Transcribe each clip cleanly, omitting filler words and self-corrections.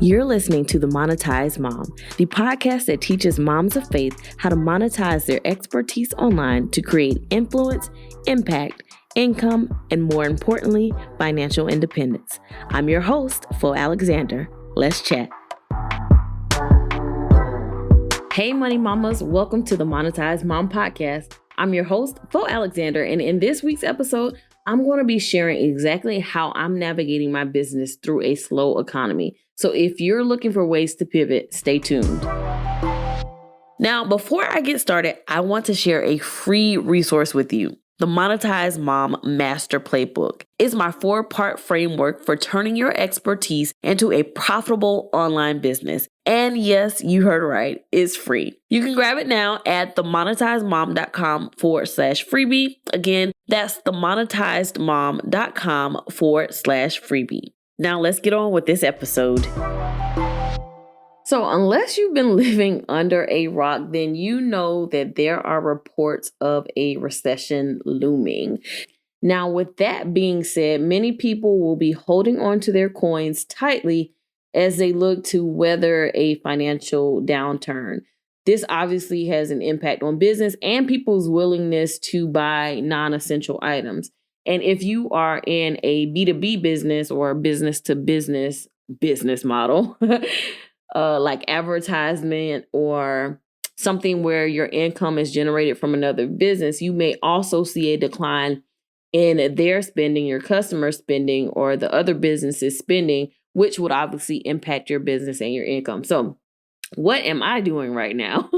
You're listening to The Monetized Mom, the podcast that teaches moms of faith how to monetize their expertise online to create influence, impact, income, and more importantly, financial independence. I'm your host, Flo Alexander. Let's chat. Hey, Money Mamas. Welcome to the Monetized Mom podcast. I'm your host, Flo Alexander, and in this week's episode, I'm going to be sharing exactly how I'm navigating my business through a slow economy. So if you're looking for ways to pivot, stay tuned. Now, before I get started, I want to share a free resource with you. The Monetized Mom Master Playbook is my 4-part framework for turning your expertise into a profitable online business. And yes, you heard right, it's free. You can grab it now at themonetizedmom.com/freebie. Again, that's themonetizedmom.com/freebie. Now let's get on with this episode. So unless you've been living under a rock, then you know that there are reports of a recession looming. Now, with that being said, many people will be holding on to their coins tightly as they look to weather a financial downturn. This obviously has an impact on business and people's willingness to buy non-essential items. And if you are in a B2B business or a business-to-business business model, like advertisement or something where your income is generated from another business, you may also see a decline in their spending, your customer spending, or the other businesses spending, which would obviously impact your business and your income. So what am I doing right now?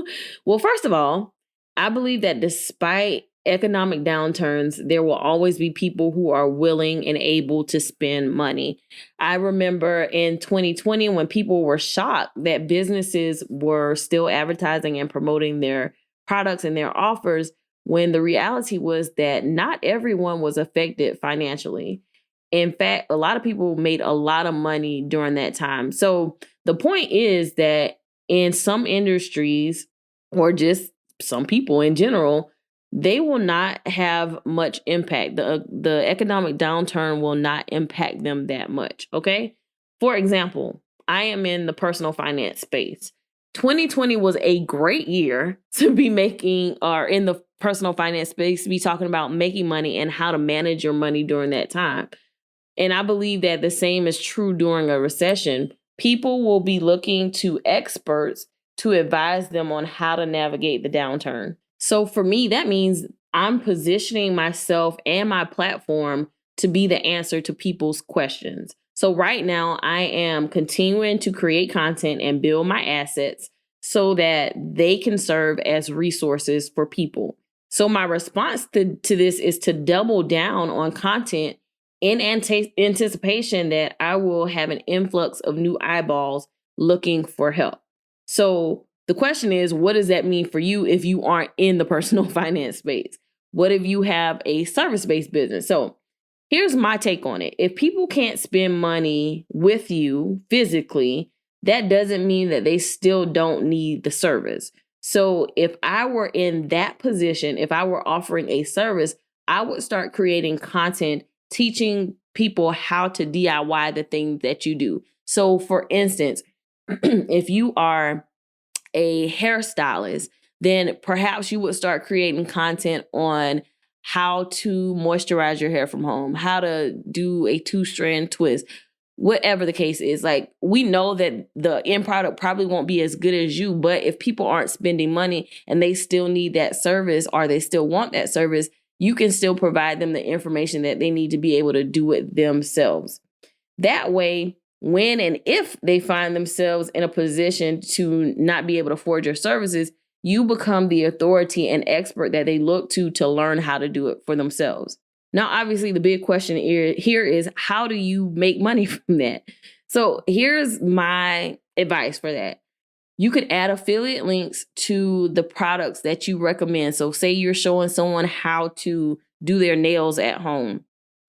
Well, first of all, I believe that despite economic downturns, there will always be people who are willing and able to spend money. I remember in 2020 when people were shocked that businesses were still advertising and promoting their products and their offers, when the reality was that not everyone was affected financially. In fact, a lot of people made a lot of money during that time. So the point is that in some industries, or just some people in general, they will not have much impact. The economic downturn will not impact them that much, okay? For example, I am in the personal finance space. 2020 was a great year to be making, or in the personal finance space, to be talking about making money and how to manage your money during that time. And I believe that the same is true during a recession. People will be looking to experts to advise them on how to navigate the downturn. So for me, that means I'm positioning myself and my platform to be the answer to people's questions. So right now, I am continuing to create content and build my assets so that they can serve as resources for people. So my response to this is to double down on content in anticipation that I will have an influx of new eyeballs looking for help. So the question is, what does that mean for you if you aren't in the personal finance space? What if you have a service-based business? So here's my take on it. If people can't spend money with you physically, that doesn't mean that they still don't need the service. So if I were in that position, if I were offering a service, I would start creating content teaching people how to DIY the things that you do. So for instance, if you are a hairstylist, then perhaps you would start creating content on how to moisturize your hair from home, how to do a 2-strand twist, whatever the case is. Like, we know that the end product probably won't be as good as you, but if people aren't spending money and they still need that service, or they still want that service, you can still provide them the information that they need to be able to do it themselves. That way, when and if they find themselves in a position to not be able to afford your services, you become the authority and expert that they look to learn how to do it for themselves. Now, obviously, the big question here is, how do you make money from that? So here's my advice for that. You could add affiliate links to the products that you recommend. So say you're showing someone how to do their nails at home.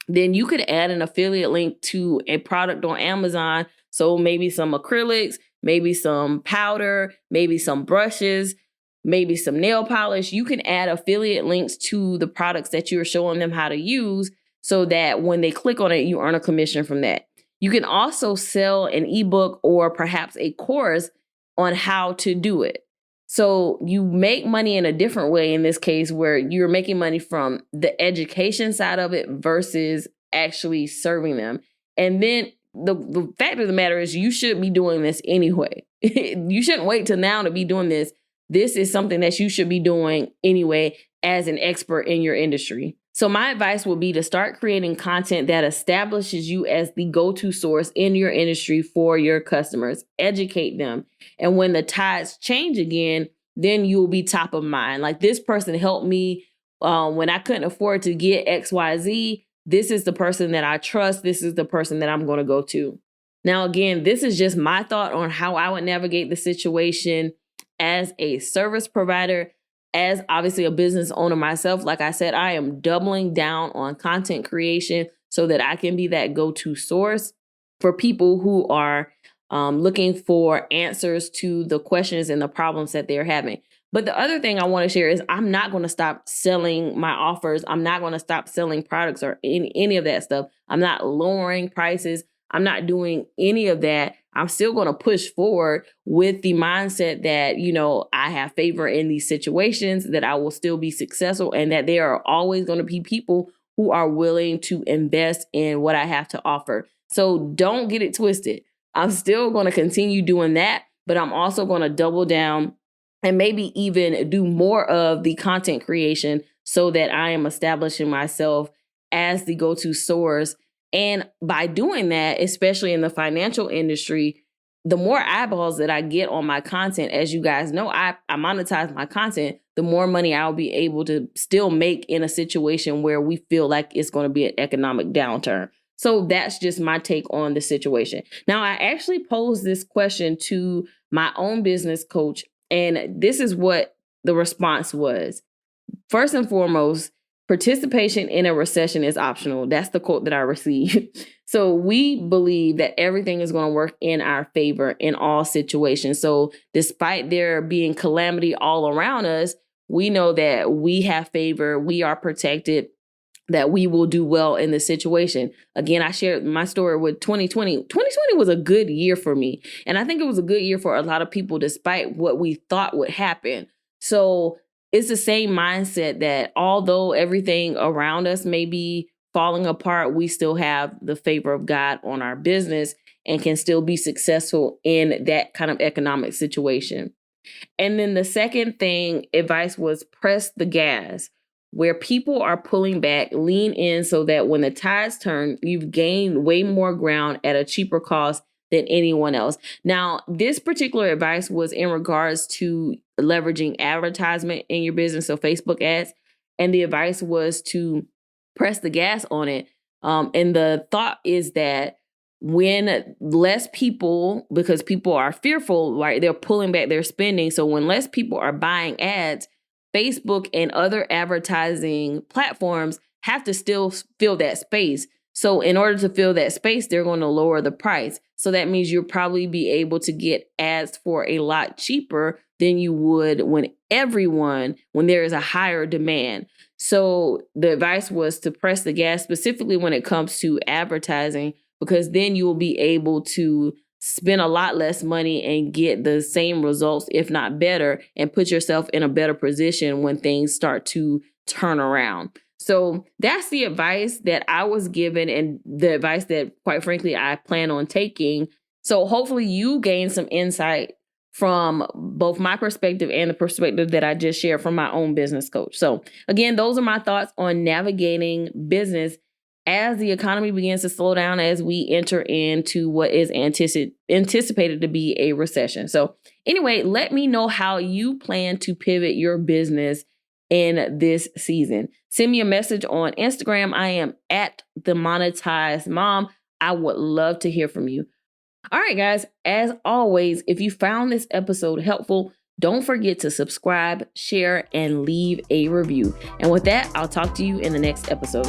Then you could add an affiliate link to a product on Amazon. So maybe some acrylics, maybe some powder, maybe some brushes, maybe some nail polish. You can add affiliate links to the products that you're showing them how to use so that when they click on it, you earn a commission from that. You can also sell an ebook or perhaps a course on how to do it. So you make money in a different way in this case, where you're making money from the education side of it versus actually serving them. And then the fact of the matter is you should be doing this anyway. You shouldn't wait till now to be doing this. This is something that you should be doing anyway as an expert in your industry. So my advice would be to start creating content that establishes you as the go-to source in your industry for your customers. Educate them. And when the tides change again, then you'll be top of mind. Like, this person helped me when I couldn't afford to get XYZ. This is the person that I trust. This is the person that I'm going to go to. Now, again, this is just my thought on how I would navigate the situation as a service provider. As obviously a business owner myself, like I said, I am doubling down on content creation so that I can be that go-to source for people who are looking for answers to the questions and the problems that they're having. But the other thing I want to share is I'm not going to stop selling my offers. I'm not going to stop selling products or any of that stuff. I'm not lowering prices. I'm not doing any of that. I'm still going to push forward with the mindset that, you know, I have favor in these situations, that I will still be successful, and that there are always going to be people who are willing to invest in what I have to offer. So don't get it twisted. I'm still going to continue doing that, but I'm also going to double down and maybe even do more of the content creation so that I am establishing myself as the go-to source. And by doing that, especially in the financial industry, the more eyeballs that I get on my content, as you guys know, I monetize my content, the more money I'll be able to still make in a situation where we feel like it's going to be an economic downturn. So that's just my take on the situation. Now, I actually posed this question to my own business coach, and this is what the response was. First and foremost, participation in a recession is optional. That's the quote that I received. So we believe that everything is going to work in our favor in all situations. So despite there being calamity all around us, we know that we have favor, we are protected, that we will do well in the situation. Again, I shared my story with 2020. 2020 was a good year for me. And I think it was a good year for a lot of people, despite what we thought would happen. So it's the same mindset that although everything around us may be falling apart, we still have the favor of God on our business and can still be successful in that kind of economic situation. And then the second advice was press the gas. Where people are pulling back, lean in so that when the tides turn, you've gained way more ground at a cheaper cost than anyone else. Now, this particular advice was in regards to leveraging advertisement in your business, so Facebook ads. And the advice was to press the gas on it. And the thought is that when less people, because people are fearful, right, they're pulling back their spending. So when less people are buying ads, Facebook and other advertising platforms have to still fill that space. So in order to fill that space, they're going to lower the price. So that means you'll probably be able to get ads for a lot cheaper than you would when there is a higher demand. So the advice was to press the gas specifically when it comes to advertising, because then you will be able to spend a lot less money and get the same results, if not better, and put yourself in a better position when things start to turn around. So that's the advice that I was given and the advice that, quite frankly, I plan on taking. So hopefully you gain some insight from both my perspective and the perspective that I just shared from my own business coach. So again, those are my thoughts on navigating business as the economy begins to slow down, as we enter into what is anticipated to be a recession. So anyway, let me know how you plan to pivot your business in this season. Send me a message on Instagram. I am at the Monetized Mom. I would love to hear from you. All right, guys, as always, if you found this episode helpful, don't forget to subscribe, share, and leave a review. And with that, I'll talk to you in the next episode.